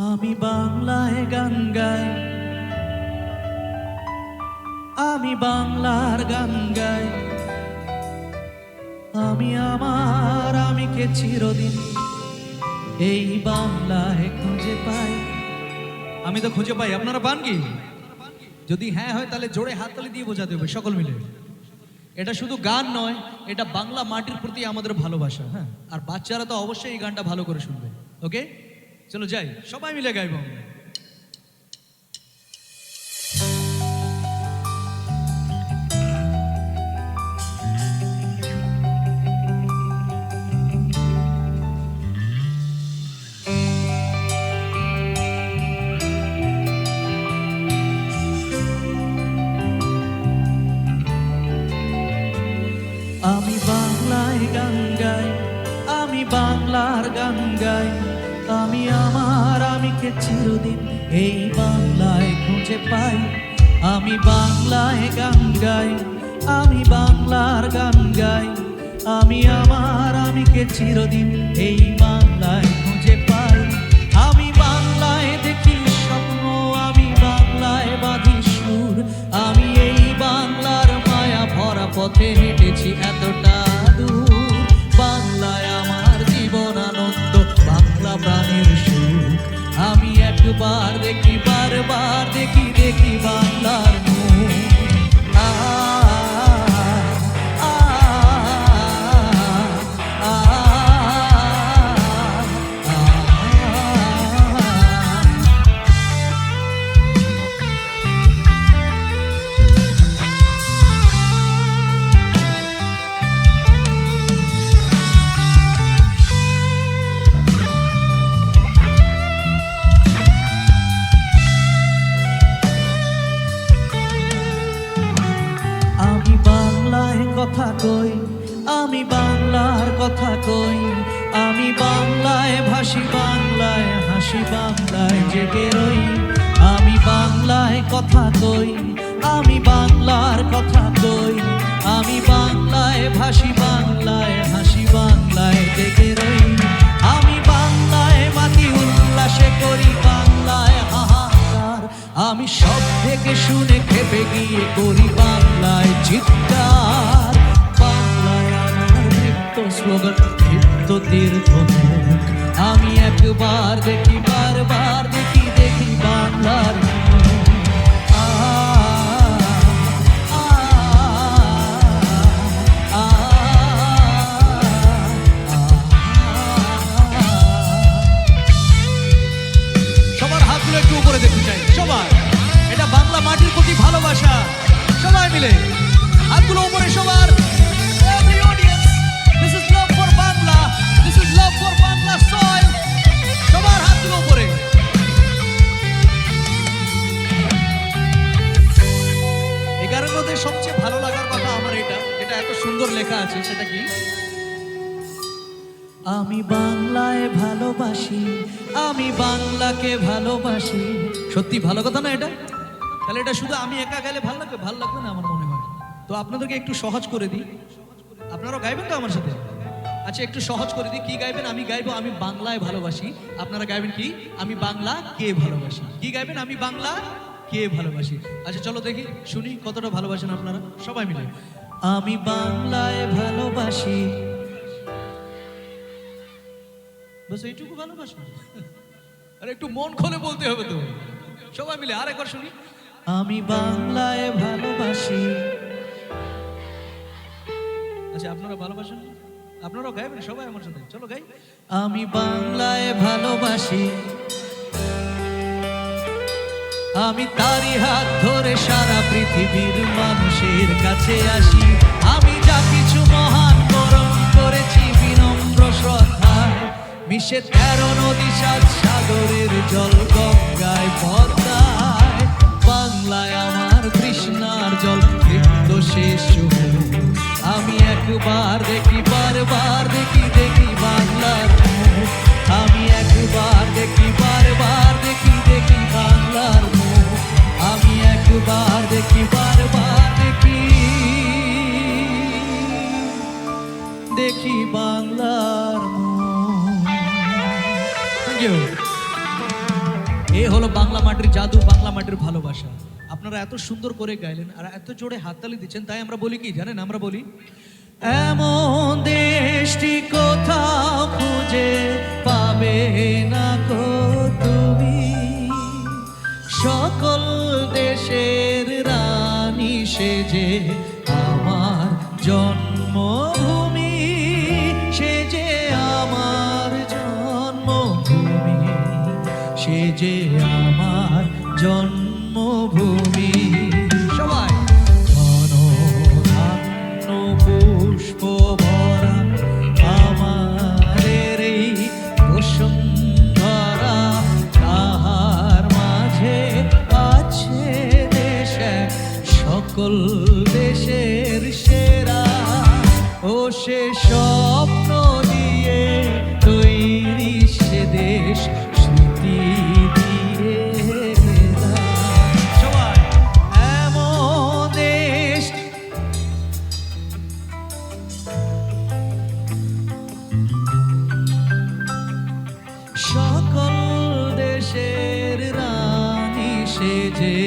আমি বাংলায় গান গাই, আমি বাংলার গান গাই। আমি আমার আমিকে চিরদিন এই বাংলায় খুঁজে পাই। আমি তো খুঁজে পাই, আপনারা পান কি? যদি হ্যাঁ হয় তাহলে জোরে হাততালি দিয়ে বোঝাতে হবে সকল মিলে। এটা শুধু গান নয়, এটা বাংলা মাটির প্রতি আমাদের ভালোবাসা। হ্যাঁ, আর বাচ্চারা তো অবশ্যই এই গানটা ভালো করে শুনবে। ওকে, চলো যাই, সবাই মিলে গাইবো আমরা। আমি বাংলায় গান গাই, আমি বাংলার গান গাই। আমি আমার আমিকে চিরদিন এই বাংলায় খুঁজে পাই। আমি বাংলায় গান গাই, আমি বাংলার গান গাই। আমি আমার আমিকে চিরদিন এই বাংলায় খুঁজে পাই। আমি বাংলায় দেখি স্বপ্ন, আমি বাংলায় বাঁধি সুর। আমি এই বাংলার মায়া ভরা পথে হেঁটেছি এতটা দূর। বাংলায় আমার জীবন আনন্দ, বাংলা প্রাণের সুখ। আমি একবার দেখি, বারবার দেখি, দেখি বাংলার মুখ। আ আ আ আমি বাংলায় কথা কই, আমি বাংলার কথা কই। আমি বাংলায় ভাসি, বাংলায় হাসি, বাংলায় জেগে রই। আমি বাংলায় কথা কই, আমি বাংলার কথা কই। আমি বাংলায় ভাসি, বাংলায় হাসি, বাংলায় জেগে রই। আমি বাংলায় মাতি, উল্লাসে করি বাংলায় হাহাকার। আমি সব থেকে শুনে খেপে গিয়ে করি বাংলায় চিৎকার। বাংলায় আমার নৃত্য স্লোগান, নৃত্য তীর্থমুখ। আমি একবার দেখি, বারবার দেখি, দেখি বাংলার মুখ। আ আ আ সবার হাতগুলো একটু উপরে দেখতে চাই সবাই। এটা বাংলা মাটির প্রতি ভালোবাসা। সবাই মিলে হাতগুলো উপরে সবার। Every audience, this is love for Bangla, this is love for Bangla soil. সবার হাতগুলো উপরে। এই গানের মধ্যে সবচেয়ে ভালো লাগার কথা আমার এটা, যেটা এত সুন্দর লেখা আছে, সেটা কি? আমি বাংলায় ভালোবাসি, আমি বাংলাকে ভালোবাসি। সত্যি ভালো কথা না এটা? তাহলে এটা শুধু আমি একা গাইলে ভালো লাগবে? ভালো লাগবে না আমার মনে হয়। তো আপনাদেরকে একটু সহজ করে দিই, আপনারাও গাইবেন তো আমার সাথে? আচ্ছা, একটু সহজ করে দিই। কি গাইবেন? আমি গাইবো আমি বাংলায় ভালোবাসি, আপনারা গাইবেন কি? আমি বাংলা কে ভালোবাসি। কি গাইবেন? আমি বাংলা কে ভালোবাসি। আচ্ছা চলো দেখি, শুনি কতটা ভালোবাসেন আপনারা সবাই মিলে। আমি বাংলায় ভালোবাসি। বস এইটুকু ভালোবাসো? আরে একটু মন খুলে বলতে হবে তো সবাই মিলে। আর একবার শুনি। আমি বাংলায় ভালোবাসি। আচ্ছা, আপনারা ভালোবাসেন? আপনারাও গাইবেন সবাই আমার সাথে, চলো গাই। আমি বাংলায় ভালোবাসি। আমি তারি হাত ধরে সারা পৃথিবীর মানুষের কাছে আসি। আমি যা কিছু মহান বরণ করেছি বিনম্র শ্রদ্ধায়। মিশে 13 নদী, 7 সাগরের জল, গঙ্গায় পদ্মায়। বাংলায় আমার তৃষ্ণার জল, তৃপ্ত শেষ সুখ। আমি একবার দেখি, বারবার দেখি, দেখি বাংলার মুখ। আমি একবার দেখি, বারবার দেখি, দেখি বাংলার মুখ। আমি একবার দেখি, বারবার দেখি, দেখি বাংলার মুখ। Thank you. এ হলো বাংলা মাটির জাদু, বাংলা মাটির ভালোবাসা। আপনারা এত সুন্দর করে গাইলেন আর এত জোরে হাততালি দিচ্ছেন, তাই আমরা বলি কি জানেন? আমরা বলি এমন দেশটি কোথাও খুঁজে পাবে না কো তুমি, সকল দেশের রানী সেজে আমার জন্মভূমি, সে যে আমার জন্মভূমি, সে যে আমার জন্মভূমি। সবাই ঘন ধান্য পুষ্প ভরা আমাদের এই বসুন্ধরা, তাহার মাঝে আছে দেশ এক, সকল দেশের সেরা। ও সে স্বপ্ন দিয়ে তৈরি সে দেশ, স্মৃতি দিয়ে ঘেরা। সবাই এমন দেশ। সকল দেশের রানী সেজে